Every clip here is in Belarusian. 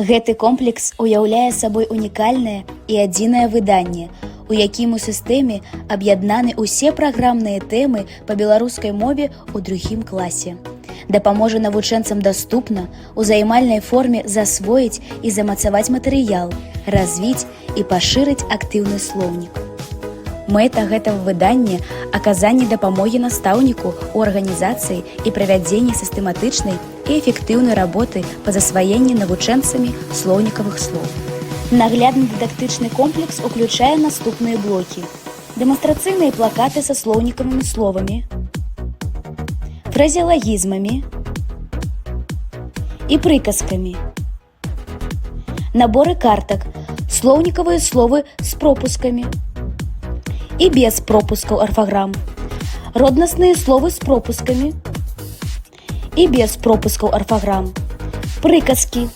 Гэты комплекс уяўляе сабой унікальнае і адзінае выданне, у якім у сістэме аб'яднаны ўсе праграмныя тэмы па беларускай мове ў другім класе. Дапаможа навучэнцам даступна, у займальнай форме засвоіць і замацаваць матэрыял, развіць і пашырыць актыўны слоўнік. Мэта гэтага выдання – аказанне дапамогі настаўніку ў арганізацыі і правядзенні сістэматычнай і эфектыўнай работы па засваенні навучэнцамі слоўнікавых слоў. Наглядны дыдактычны комплекс уключае наступныя блокі: дэманстрацыйныя плакаты са слоўнікавымі словамі, фразеалагізмамі і прыказкамі, наборы картак, слоўнікавыя словы з пропускамі і без пропускаў арфаграм, роднасныя словы з пропускамі і без пропускаў арфаграм, прыказкі,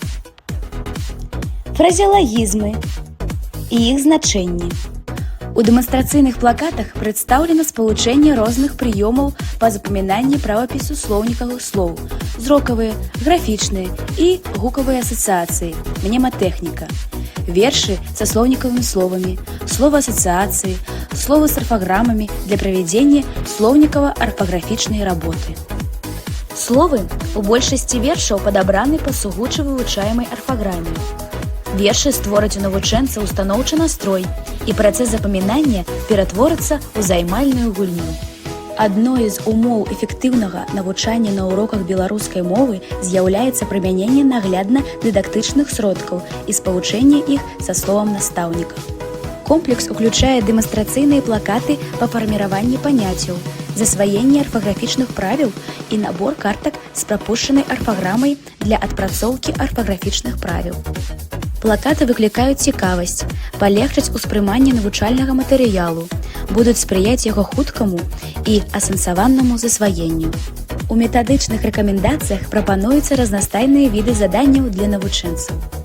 фразеалагізмы і іх значэнні. У дэманстрацыйных плакатах прадстаўлена спалучэнне розных прыёмаў па запамінанні правапісу слоўнікавых слоў, зрокавыя, графічныя і гукавыя асацыяцыі, мнематэхніка, вершы са слоўнікавымі словамі, словы асацыяцыі, словы з арфаграмамі для правядзення слоўнікава-арфаграфічнай работы. Словы у большасці вершаў падабраны па сугуча вывучаемай арфаграме. Вершы створаць у навучэнца устаноўчы настрой, і працэс запамінання ператворыцца ў займальную гульню. Адной з умоў эфектыўнага навучання на уроках беларускай мовы з'яўляецца прымяненне наглядна-дыдактычных сродкаў і спалучэнне іх са словам настаўніка. Комплекс уключае дэманстрацыйныя плакаты па фарміраванні паняццяў, засваенне арфаграфічных правіл і набор картак з прапушчанай арфаграмай для адпрацоўкі арфаграфічных правіл. Плакаты выклікаюць цікавасць, палегчаць успрыманне навучальнага матэрыялу, будуць спрыяць яго хуткаму і асэнсаванаму засваенню. У метадычных рэкамендацыях прапануюцца разнастайныя віды заданняў для навучэнцаў.